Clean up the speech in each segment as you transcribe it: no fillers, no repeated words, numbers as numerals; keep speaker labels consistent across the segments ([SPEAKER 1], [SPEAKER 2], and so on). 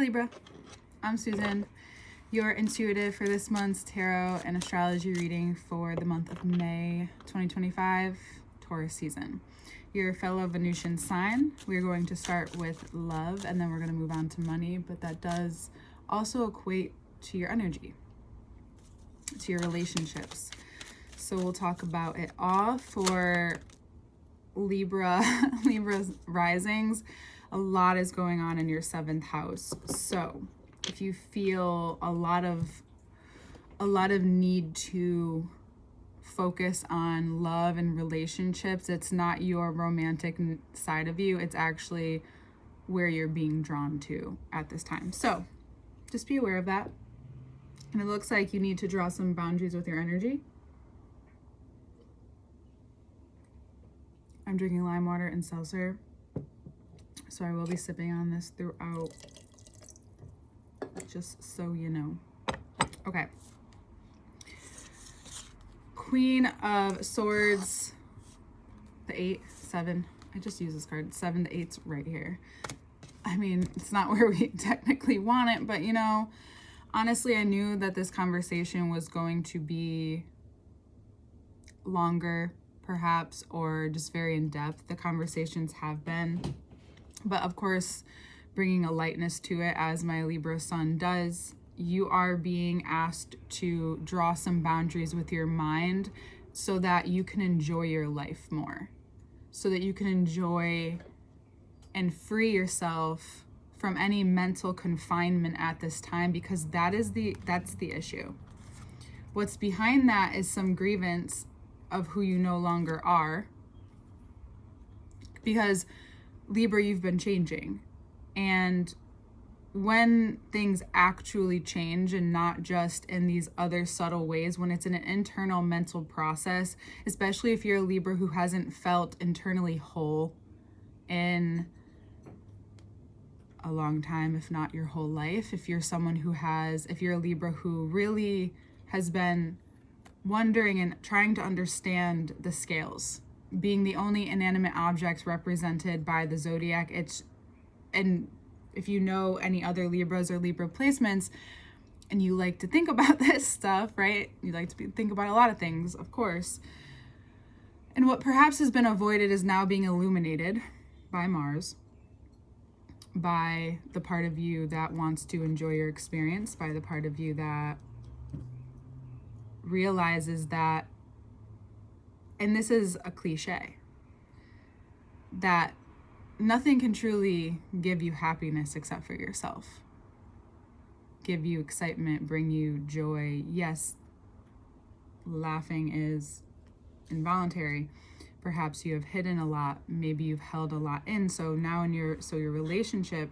[SPEAKER 1] Libra, I'm Susan, your intuitive for this month's tarot and astrology reading for the month of May 2025, Taurus season. Your fellow Venusian sign. We're going to start with love and then we're going to move on to money, but that does also equate to your energy, to your relationships. So we'll talk about it all for Libra's risings. A lot is going on in your 7th house. So if you feel a lot of need to focus on love and relationships, it's not your romantic side of you. It's actually where you're being drawn to at this time. So just be aware of that. And it looks like you need to draw some boundaries with your energy. I'm drinking lime water and seltzer, so I will be sipping on this throughout, just so you know. Okay. Queen of Swords, the 8, 7. I just use this card. 7, the 8's right here. I mean, it's not where we technically want it, but you know, honestly, I knew that this conversation was going to be longer, perhaps, or just very in depth. The conversations have been, but of course, bringing a lightness to it, as my Libra sun does. You are being asked to draw some boundaries with your mind so that you can enjoy your life more, so that you can enjoy and free yourself from any mental confinement at this time, because that's the issue. What's behind that is some grievance of who you no longer are, because Libra, you've been changing. And when things actually change, and not just in these other subtle ways, when it's in an internal mental process, especially if you're a Libra who hasn't felt internally whole in a long time, if not your whole life, if you're a Libra who really has been wondering and trying to understand the scales, being the only inanimate objects represented by the zodiac, and if you know any other Libras or Libra placements, and you like to think about this stuff, right? You like to think about a lot of things, of course. And what perhaps has been avoided is now being illuminated by Mars, by the part of you that wants to enjoy your experience, by the part of you that realizes that, and this is a cliche, that nothing can truly give you happiness except for yourself. Give you excitement, bring you joy. Yes, laughing is involuntary. Perhaps you have hidden a lot. Maybe you've held a lot in. So now your relationship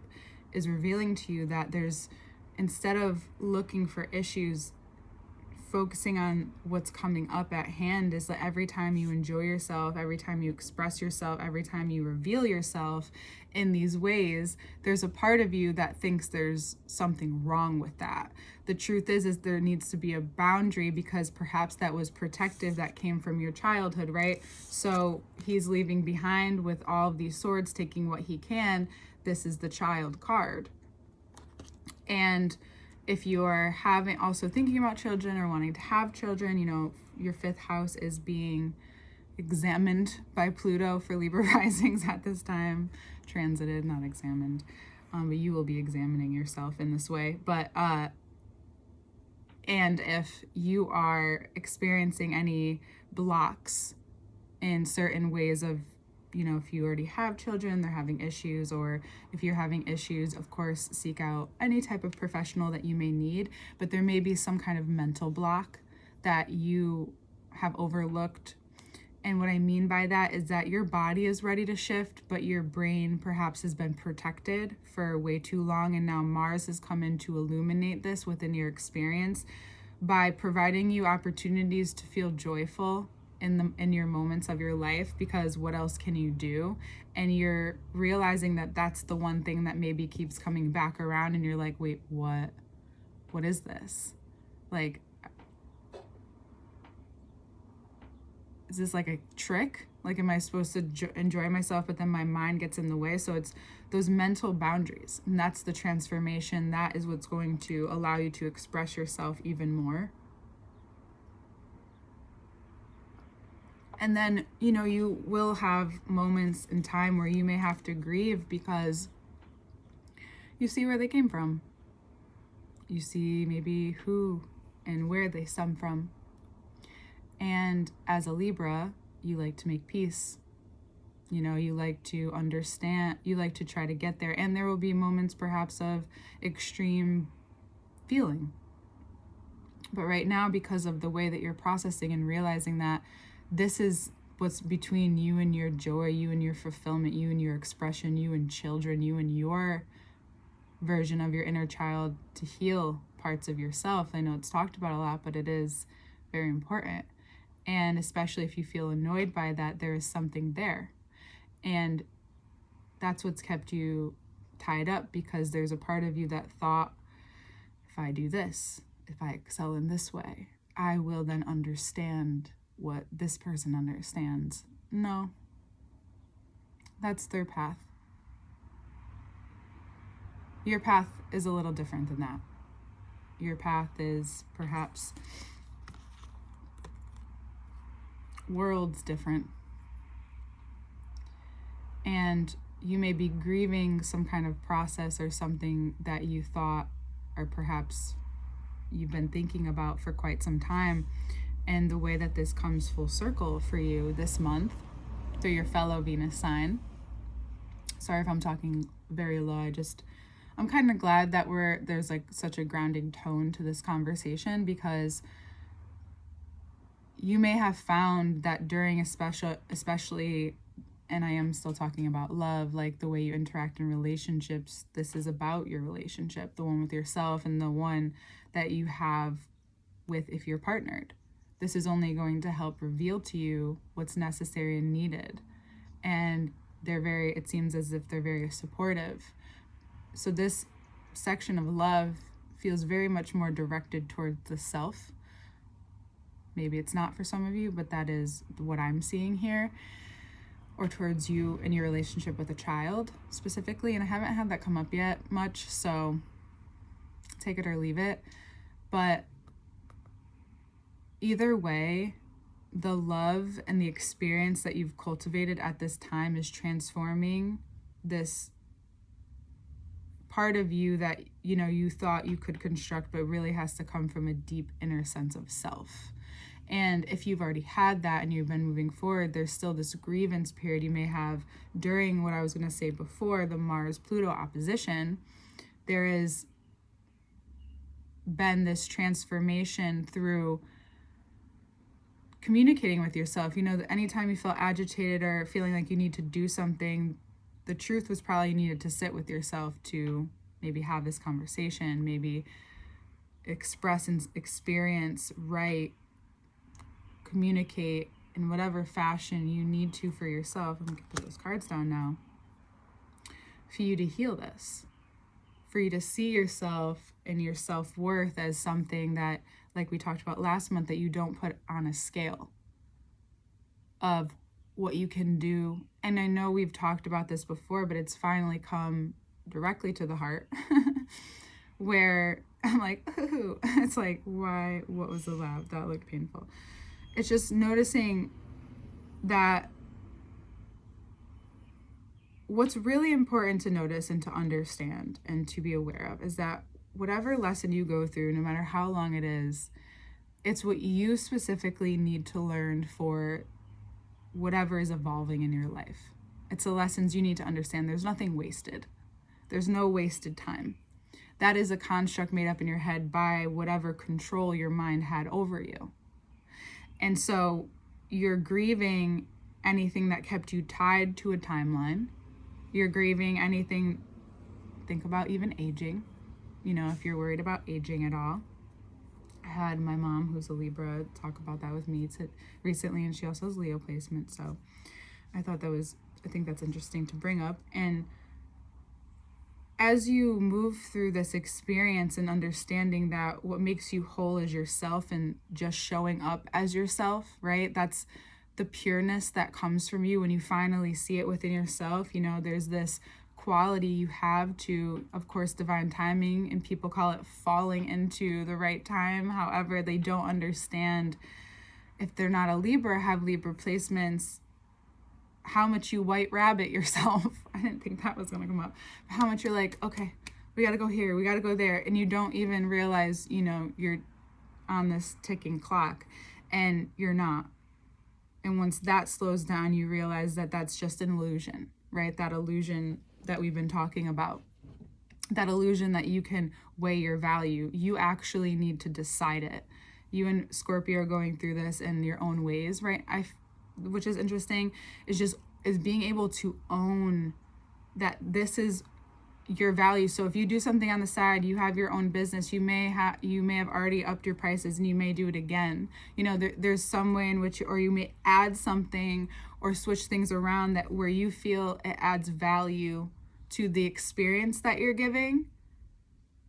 [SPEAKER 1] is revealing to you that there's, instead of looking for issues, focusing on what's coming up at hand, is that every time you enjoy yourself, every time you express yourself, every time you reveal yourself in these ways, there's a part of you that thinks there's something wrong with that. The truth is there needs to be a boundary, because perhaps that was protective, that came from your childhood, right? So he's leaving behind with all of these swords, taking what he can. This is the child card. And if you are also thinking about children or wanting to have children, you know, your 5th house is being examined by Pluto for Libra risings at this time. Transited, not examined. But you will be examining yourself in this way. But, and if you are experiencing any blocks in certain ways of, you know, if you already have children, they're having issues, or if you're having issues, of course, seek out any type of professional that you may need. But there may be some kind of mental block that you have overlooked. And what I mean by that is that your body is ready to shift, but your brain perhaps has been protected for way too long. And now Mars has come in to illuminate this within your experience by providing you opportunities to feel joyful in your moments of your life, because what else can you do? And you're realizing that that's the one thing that maybe keeps coming back around, and you're like, wait, what is this? Like, is this like a trick? Like, am I supposed to enjoy myself, but then my mind gets in the way? So it's those mental boundaries. And that's the transformation. That is what's going to allow you to express yourself even more. And then, you will have moments in time where you may have to grieve because you see where they came from. You see maybe who and where they stem from. And as a Libra, you like to make peace. You like to understand, you like to try to get there. And there will be moments perhaps of extreme feeling. But right now, because of the way that you're processing and realizing that this is what's between you and your joy, you and your fulfillment, you and your expression, you and children, you and your version of your inner child, to heal parts of yourself. I know it's talked about a lot, but it is very important. And especially if you feel annoyed by that, there is something there. And that's what's kept you tied up, because there's a part of you that thought, if I do this, if I excel in this way, I will then understand what this person understands. No, that's their path. Your path is a little different than that. Your path is perhaps worlds different. And you may be grieving some kind of process or something that you thought, or perhaps you've been thinking about for quite some time. And the way that this comes full circle for you this month through your fellow Venus sign. Sorry if I'm talking very low. I'm kind of glad that there's like such a grounding tone to this conversation, because you may have found that during especially, and I am still talking about love, like the way you interact in relationships, this is about your relationship, the one with yourself and the one that you have with, if you're partnered. This is only going to help reveal to you what's necessary and needed. And it seems as if they're very supportive. So this section of love feels very much more directed towards the self. Maybe it's not for some of you, but that is what I'm seeing here. Or towards you and your relationship with a child specifically. And I haven't had that come up yet much, so take it or leave it. But either way, the love and the experience that you've cultivated at this time is transforming this part of you that, you thought you could construct, but really has to come from a deep inner sense of self. And if you've already had that and you've been moving forward, there's still this grievance period you may have during what I was going to say before, the Mars-Pluto opposition. There has been this transformation through communicating with yourself. That anytime you felt agitated or feeling like you need to do something, the truth was probably you needed to sit with yourself to maybe have this conversation, maybe express and experience, write, communicate in whatever fashion you need to for yourself. I'm going to put those cards down now. For you to heal this, for you to see yourself and your self-worth as something that, like we talked about last month, that you don't put on a scale of what you can do. And I know we've talked about this before, but it's finally come directly to the heart where I'm like, ooh, it's like, why, what was the laugh? That looked painful. It's just noticing that what's really important to notice and to understand and to be aware of is that whatever lesson you go through, no matter how long it is, it's what you specifically need to learn for whatever is evolving in your life. It's the lessons you need to understand. There's nothing wasted. There's no wasted time. That is a construct made up in your head by whatever control your mind had over you. And so you're grieving anything that kept you tied to a timeline. You're grieving anything, think about even aging, if you're worried about aging at all. I had my mom, who's a Libra, talk about that with me recently, and she also has Leo placement. So I think that's interesting to bring up. And as you move through this experience and understanding that what makes you whole is yourself and just showing up as yourself, right? That's the pureness that comes from you when you finally see it within yourself. There's this quality you have to, of course, divine timing, and people call it falling into the right time. However, they don't understand, if they're not a Libra, have Libra placements, how much you white rabbit yourself. I didn't think that was going to come up. How much you're like, okay, we got to go here, we got to go there. And you don't even realize, you're on this ticking clock, and you're not. And once that slows down, you realize that that's just an illusion, right? That illusion that we've been talking about. That illusion that you can weigh your value. You actually need to decide it. You and Scorpio are going through this in your own ways, right? Which is interesting, is being able to own that this is your value. So if you do something on the side, you have your own business, you may have already upped your prices, and you may do it again. There's some way in which, or you may add something or switch things around that where you feel it adds value to the experience that you're giving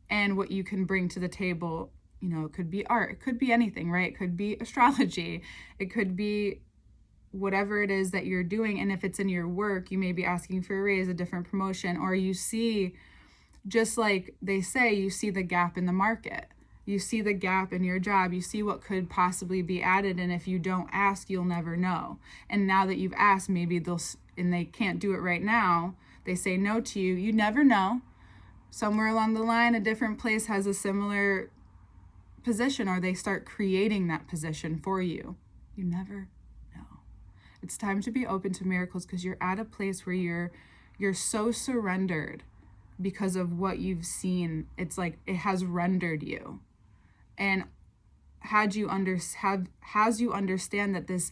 [SPEAKER 1] and what you can bring to the table. It could be art, it could be anything, right? It could be astrology, it could be whatever it is that you're doing. And if it's in your work, you may be asking for a raise, a different promotion, or you see, just like they say, you see the gap in the market, you see the gap in your job, you see what could possibly be added. And if you don't ask, you'll never know. And now that you've asked, maybe and they can't do it right now, they say no to you, you never know. Somewhere along the line, a different place has a similar position, or they start creating that position for you. You never know. It's time to be open to miracles, because you're at a place where you're so surrendered because of what you've seen. It's like it has rendered you. And has you understand that this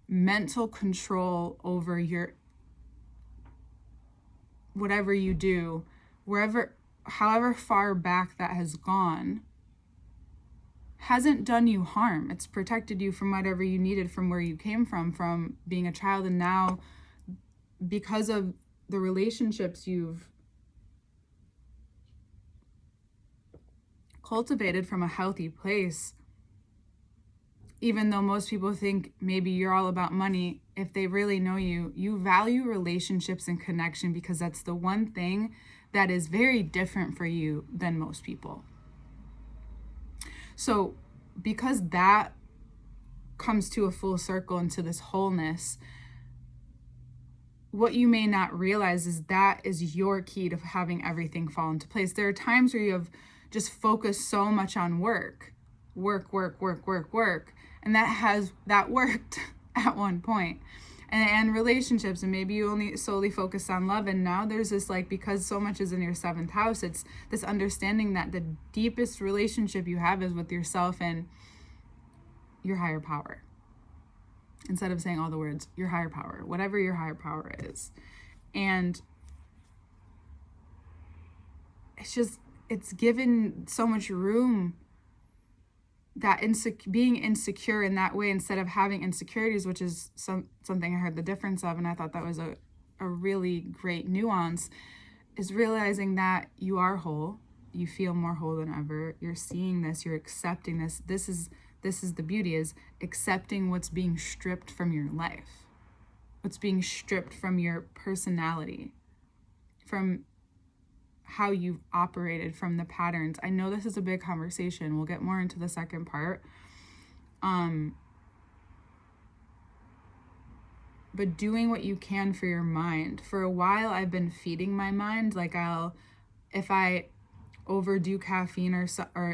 [SPEAKER 1] mental control over your whatever you do, however far back that has gone, hasn't done you harm. It's protected you from whatever you needed from where you came from being a child. And now, because of the relationships you've cultivated from a healthy place, even though most people think maybe you're all about money, if they really know you, you value relationships and connection, because that's the one thing that is very different for you than most people. So because that comes to a full circle into this wholeness, what you may not realize is that is your key to having everything fall into place. There are times where you have just focused so much on work, and that worked at one point. And relationships, and maybe you only solely focus on love, and now there's this, like, because so much is in your 7th house, it's this understanding that the deepest relationship you have is with yourself and your higher power. Instead of saying all the words, your higher power, whatever your higher power is. And it's given so much room, that being insecure in that way, instead of having insecurities, which is something I heard the difference of, and I thought that was a really great nuance, is realizing that you are whole, you feel more whole than ever, you're seeing this, you're accepting this. This is the beauty, is accepting what's being stripped from your life, what's being stripped from your personality, from how you've operated, from the patterns. I know this is a big conversation. We'll get more into the second part. But doing what you can for your mind. For a while, I've been feeding my mind. Like, if I overdo caffeine or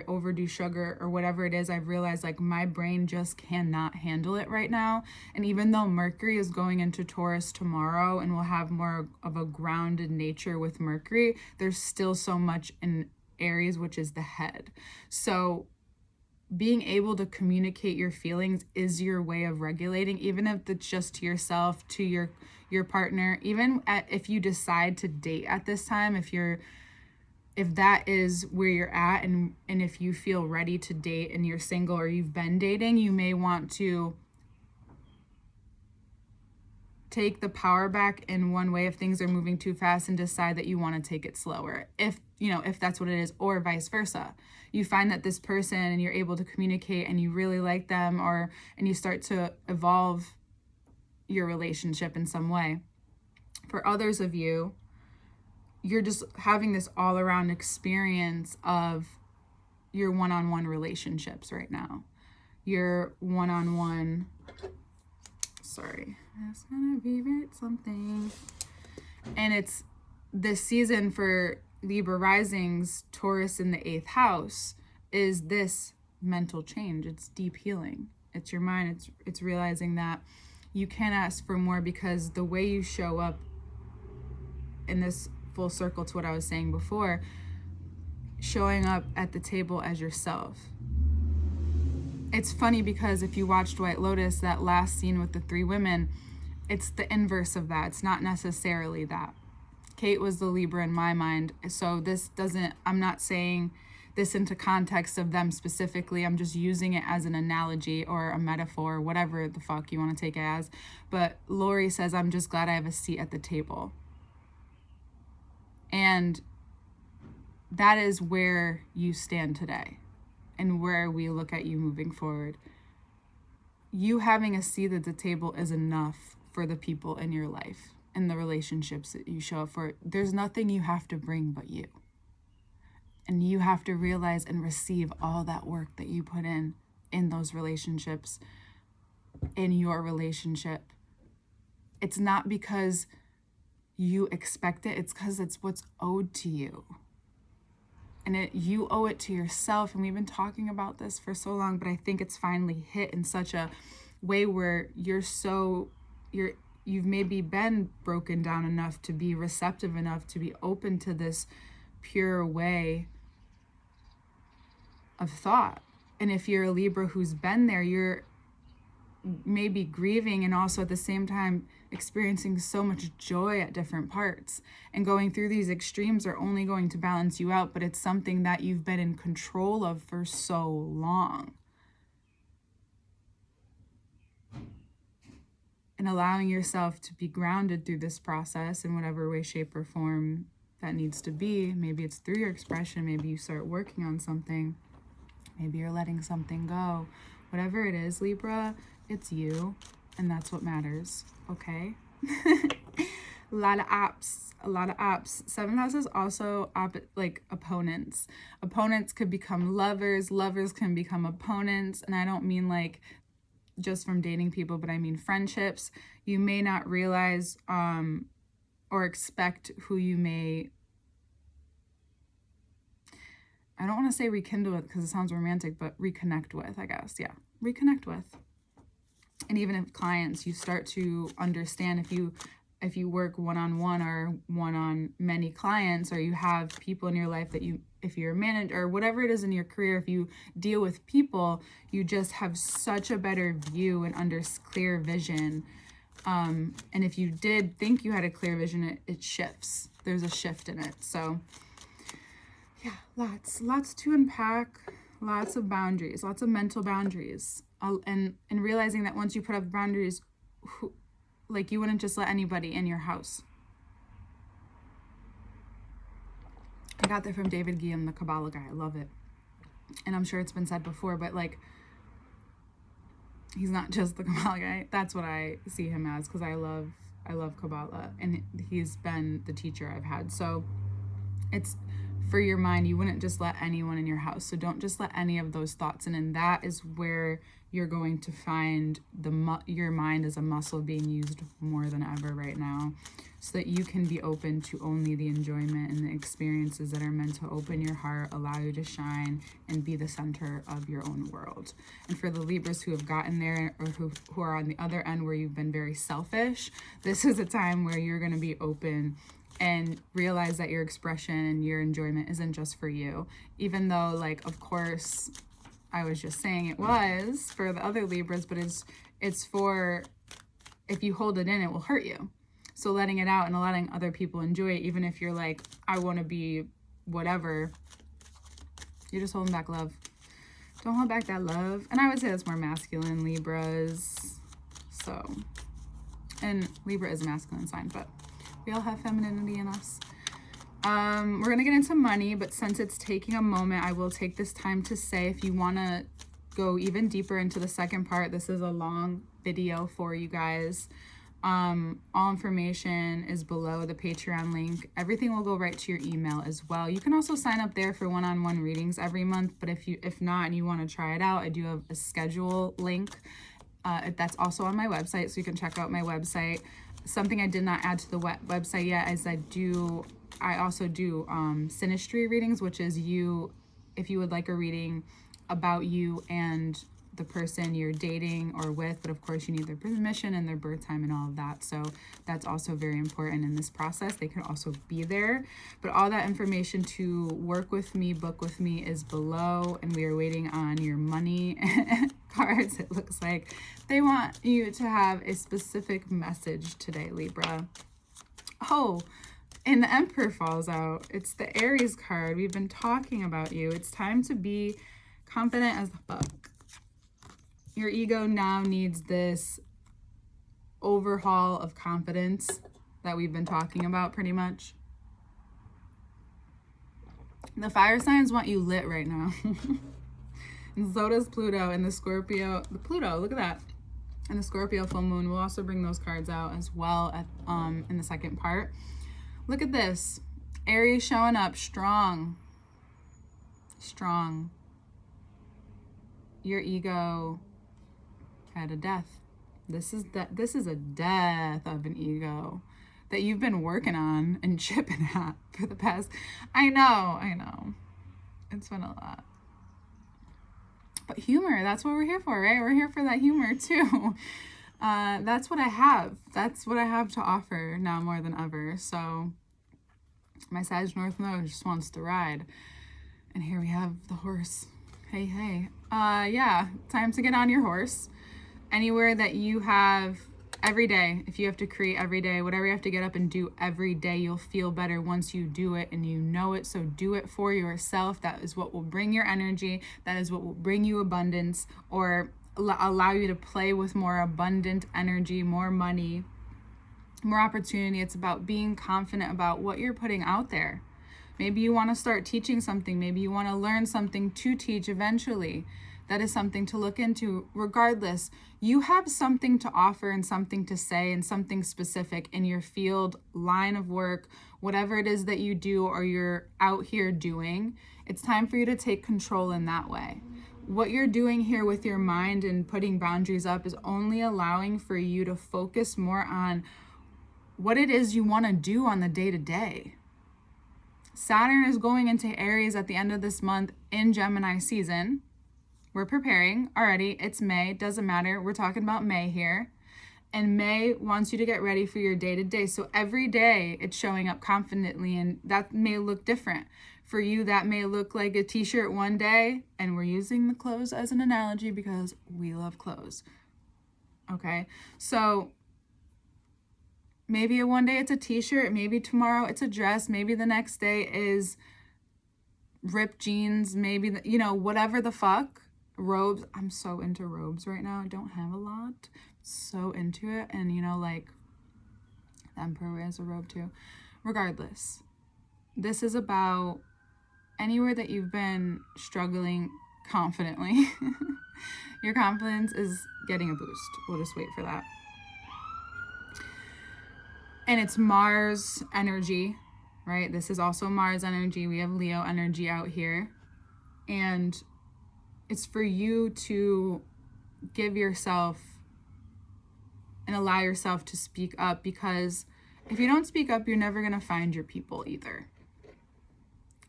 [SPEAKER 1] overdo sugar or whatever it is, I've realized, like, my brain just cannot handle it right now. And even though Mercury is going into Taurus tomorrow, and we'll have more of a grounded nature with Mercury, there's still so much in Aries, which is the head. So being able to communicate your feelings is your way of regulating, even if it's just to yourself, to your partner. Even if you decide to date at this time, if that is where you're at, and if you feel ready to date and you're single or you've been dating, you may want to take the power back in one way if things are moving too fast, and decide that you want to take it slower. If that's what it is, or vice versa. You find that this person, and you're able to communicate, and you really like them, and you start to evolve your relationship in some way. For others of you, you're just having this all around experience of your one-on-one relationships right now. Your one-on-one, sorry, I was gonna rewrite something. And it's this season for Libra risings, Taurus in the 8th house, is this mental change. It's deep healing. It's your mind. It's realizing that you can't ask for more, because the way you show up, in this full circle to what I was saying before, showing up at the table as yourself. It's funny because if you watched White Lotus, that last scene with the 3 women, it's the inverse of that. It's not necessarily that. Kate was the Libra in my mind. So this doesn't, I'm not saying this into context of them specifically. I'm just using it as an analogy or a metaphor, whatever the fuck you want to take it as. But Lori says, I'm just glad I have a seat at the table. And that is where you stand today and where we look at you moving forward. You having a seat at the table is enough for the people in your life and the relationships that you show up for. There's nothing you have to bring but you. And you have to realize and receive all that work that you put in those relationships, in your relationship. It's not because you expect it, it's because it's what's owed to you. And you owe it to yourself. And we've been talking about this for so long, but I think it's finally hit in such a way where you've maybe been broken down enough to be receptive enough to be open to this pure way of thought. And if you're a Libra who's been there, you're maybe grieving and also at the same time experiencing so much joy at different parts. And going through these extremes are only going to balance you out, but it's something that you've been in control of for so long. And allowing yourself to be grounded through this process in whatever way, shape, or form that needs to be. Maybe it's through your expression. Maybe you start working on something. Maybe you're letting something go. Whatever it is, Libra, it's you. And that's what matters. Okay? A lot of apps. 7th house is also opponents. Opponents could become lovers. Lovers can become opponents. And I don't mean like just from dating people, but I mean friendships. You may not realize or expect who you may, I don't want to say rekindle with because it sounds romantic, but reconnect with, I guess. Yeah, reconnect with. And even if clients, you start to understand if you work one-on-one or one-on-many clients, or you have people in your life that if you're a manager or whatever it is in your career, if you deal with people, you just have such a better view and clear vision. And if you did think you had a clear vision, it shifts. There's a shift in it. So yeah, lots to unpack, lots of boundaries, lots of mental boundaries. And realizing that once you put up boundaries, you wouldn't just let anybody in your house. I got that from David Guillaume, the Kabbalah guy. I love it. And I'm sure it's been said before, but he's not just the Kabbalah guy. That's what I see him as, because I love Kabbalah, and he's been the teacher I've had. So it's for your mind. You wouldn't just let anyone in your house. So don't just let any of those thoughts in. And that is where you're going to find your mind as a muscle being used more than ever right now, so that you can be open to only the enjoyment and the experiences that are meant to open your heart, allow you to shine, and be the center of your own world. And for the Libras who have gotten there, or who are on the other end where you've been very selfish, this is a time where you're going to be open and realize that your expression and your enjoyment isn't just for you. Even though, of course, I was just saying it was for the other Libras, but it's for, if you hold it in, it will hurt you. So letting it out and letting other people enjoy it, even if you're like, I want to be whatever, you're just holding back love. Don't hold back that love. And I would say that's more masculine, Libras. So, and Libra is a masculine sign, but we all have femininity in us. We're going to get into money, but since it's taking a moment, I will take this time to say, if you want to go even deeper into the second part, this is a long video for you guys. All information is below the Patreon link. Everything will go right to your email as well. You can also sign up there for one-on-one readings every month, but if not and you want to try it out, I do have a schedule link. That's also on my website, so you can check out my website. Something I did not add to the website yet is I also do synastry readings, which is if you would like a reading about you and the person you're dating or with, but of course you need their permission and their birth time and all of that. So that's also very important in this process. They can also be there, but all that information to work with me, book with me is below, and we are waiting on your money cards. It looks like they want you to have a specific message today, Libra. Oh, and the Emperor falls out. It's the Aries card. We've been talking about you. It's time to be confident as fuck. Your ego now needs this overhaul of confidence that we've been talking about pretty much. The fire signs want you lit right now. And so does Pluto and the Scorpio. The Pluto, look at that. And the Scorpio full moon. We'll also bring those cards out as well in the second part. Look at this. Aries showing up strong. Strong. Your ego had a death. This is a death of an ego that you've been working on and chipping at for the past. I know. It's been a lot. But humor, that's what we're here for, right? We're here for that humor too. That's what I have. That's what I have to offer now more than ever. So my Sag North Node just wants to ride. And here we have the horse. Hey. Yeah, time to get on your horse. Anywhere that you have every day, if you have to create every day, whatever you have to get up and do every day, you'll feel better once you do it and you know it. So do it for yourself. That is what will bring your energy. That is what will bring you abundance, or allow you to play with more abundant energy, more money, more opportunity. It's about being confident about what you're putting out there. Maybe you want to start teaching something. Maybe you want to learn something to teach eventually. That is something to look into. Regardless, you have something to offer and something to say and something specific in your field, line of work, whatever it is that you do or you're out here doing. It's time for you to take control in that way. What you're doing here with your mind and putting boundaries up is only allowing for you to focus more on what it is you want to do on the day-to-day. Saturn is going into Aries at the end of this month in Gemini season. We're preparing already. It's May. Doesn't matter. We're talking about May here. And May wants you to get ready for your day-to-day. So every day it's showing up confidently, and that may look different. For you, that may look like a t-shirt one day, and we're using the clothes as an analogy because we love clothes. Okay? So maybe one day it's a t-shirt, maybe tomorrow it's a dress, maybe the next day is ripped jeans, maybe, whatever the fuck. Robes. I'm so into robes right now. I don't have a lot. So into it. And the Emperor wears a robe too. Regardless, this is about anywhere that you've been struggling confidently. Your confidence is getting a boost. We'll just wait for that. And it's Mars energy, right? This is also Mars energy. We have Leo energy out here. And it's for you to give yourself and allow yourself to speak up, because if you don't speak up, you're never going to find your people either.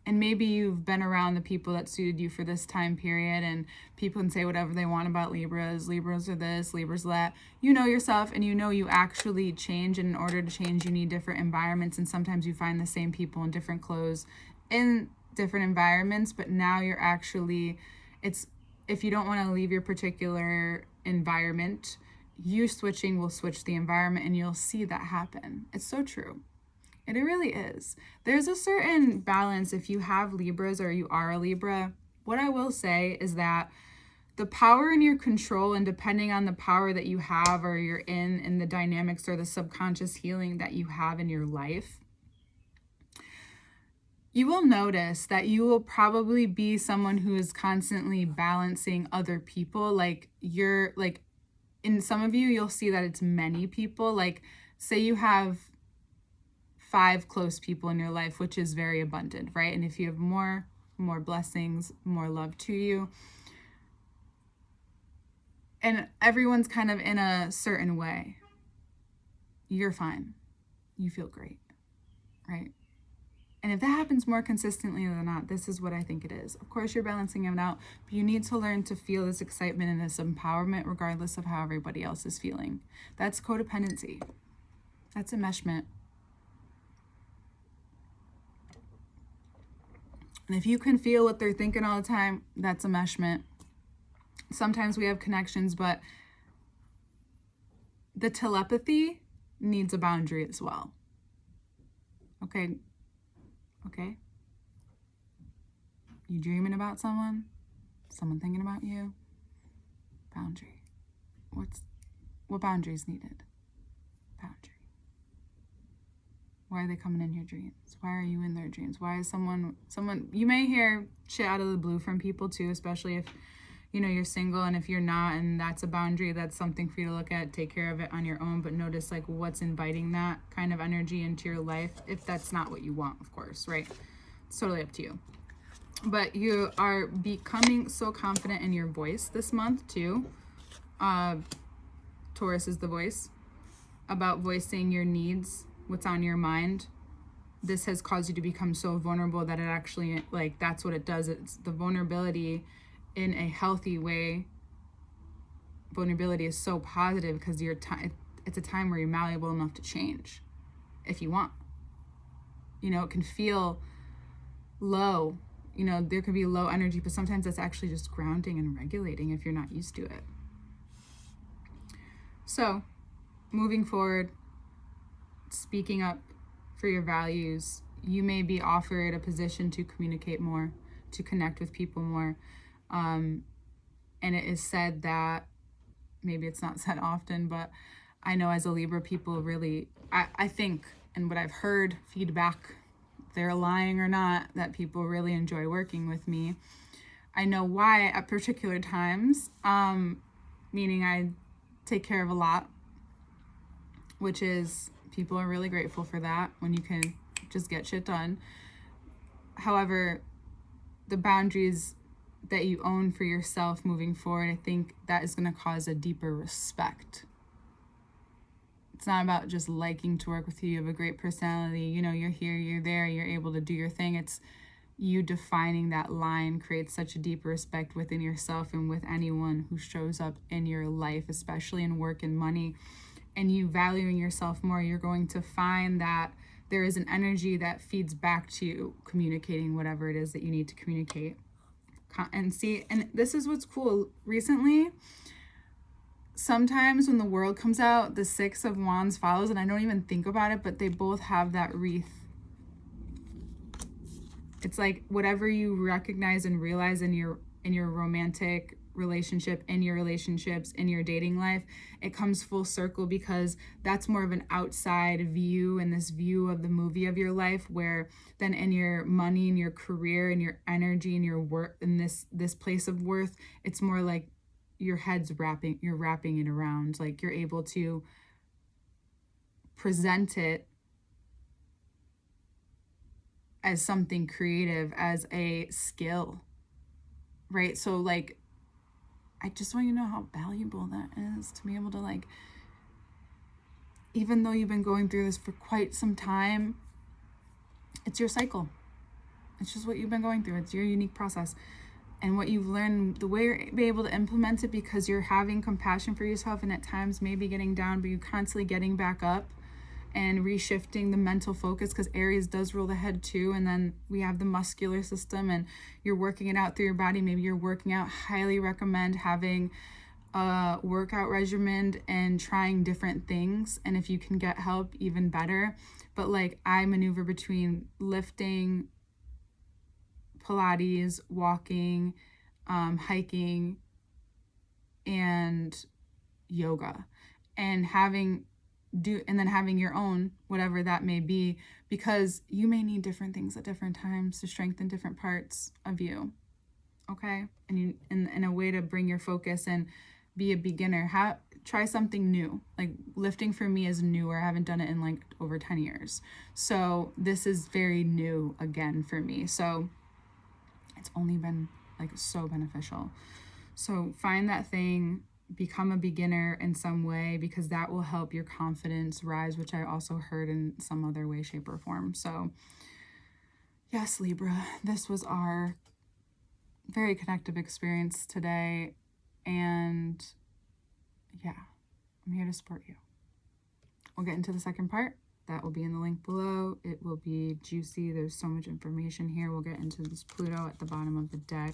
[SPEAKER 1] And maybe you've been around the people that suited you for this time period, and people can say whatever they want about Libras. Libras are this, Libras that. You know yourself, and you know you actually change. And in order to change, you need different environments. And sometimes you find the same people in different clothes in different environments. But now you're actually, if you don't want to leave your particular environment, you switching will switch the environment, and you'll see that happen. It's so true. It really is. There's a certain balance if you have Libras or you are a Libra. What I will say is that the power in your control, and depending on the power that you have or you're in the dynamics or the subconscious healing that you have in your life, you will notice that you will probably be someone who is constantly balancing other people. Like in some of you, you'll see that it's many people. Like, say you have 5 close people in your life, which is very abundant, right? And if you have more blessings, more love to you, and everyone's kind of in a certain way, you're fine. You feel great, right? And if that happens more consistently than not, this is what I think it is. Of course, you're balancing it out, but you need to learn to feel this excitement and this empowerment regardless of how everybody else is feeling. That's codependency. That's enmeshment. And if you can feel what they're thinking all the time, that's enmeshment. Sometimes we have connections, but the telepathy needs a boundary as well. Okay? You dreaming about someone? Someone thinking about you? Boundary. What boundary is needed? Boundary. Why are they coming in your dreams? Why are you in their dreams? Why is someone, you may hear shit out of the blue from people too, especially if, you're single, and if you're not, and that's a boundary, that's something for you to look at, take care of it on your own, but notice like what's inviting that kind of energy into your life, if that's not what you want, of course, right? It's totally up to you. But you are becoming so confident in your voice this month too. Taurus is the voice, about voicing your needs, what's on your mind. This has caused you to become so vulnerable that it actually, like, that's what it does. It's the vulnerability in a healthy way. Vulnerability is so positive because it's a time where you're malleable enough to change if you want. It can feel low. There could be low energy, but sometimes that's actually just grounding and regulating if you're not used to it. So, moving forward, speaking up for your values, you may be offered a position to communicate more, to connect with people more. And it is said that, maybe it's not said often, but I know as a Libra, people really, I think, and what I've heard, feedback, they're lying or not, that people really enjoy working with me. I know why at particular times, meaning I take care of a lot, which is, people are really grateful for that when you can just get shit done. However, the boundaries that you own for yourself moving forward, I think that is going to cause a deeper respect. It's not about just liking to work with you. You have a great personality. You're here, you're there, you're able to do your thing. It's you defining that line creates such a deeper respect within yourself and with anyone who shows up in your life, especially in work and money. And you valuing yourself more, you're going to find that there is an energy that feeds back to you, communicating whatever it is that you need to communicate. And see, and this is what's cool. Recently, sometimes when the world comes out, the 6 of Wands follows, and I don't even think about it, but they both have that wreath. It's like whatever you recognize and realize in your romantic relationship, in your relationships, in your dating life, it comes full circle, because that's more of an outside view and this view of the movie of your life, where then in your money and your career and your energy and your work in this place of worth, it's more like your head's wrapping it around, like you're able to present it as something creative, as a skill, right? So like, I just want you to know how valuable that is, to be able to, like, even though you've been going through this for quite some time, it's your cycle. It's just what you've been going through. It's your unique process. And what you've learned, the way you're able to implement it, because you're having compassion for yourself and at times maybe getting down, but you're constantly getting back up and reshifting the mental focus, because Aries does rule the head too. And then we have the muscular system, and you're working it out through your body. Maybe you're working out. Highly recommend having a workout regimen and trying different things. And if you can get help, even better. But like, I maneuver between lifting, Pilates, walking, hiking, and yoga, and having your own, whatever that may be, because you may need different things at different times to strengthen different parts of you. Okay? And you, in a way to bring your focus and be a beginner. try something new. Like lifting for me is newer. I haven't done it in like over 10 years. So this is very new again for me. So it's only been like so beneficial. So find that thing, become a beginner in some way, because that will help your confidence rise, which I also heard in some other way, shape, or form. So yes, Libra, this was our very connective experience today. And yeah, I'm here to support you. We'll get into the second part. That will be in the link below. It will be juicy. There's so much information here. We'll get into this Pluto at the bottom of the deck.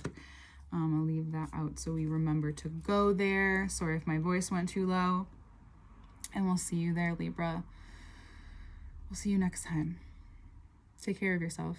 [SPEAKER 1] I'll leave that out so we remember to go there. Sorry if my voice went too low. And we'll see you there, Libra. We'll see you next time. Take care of yourself.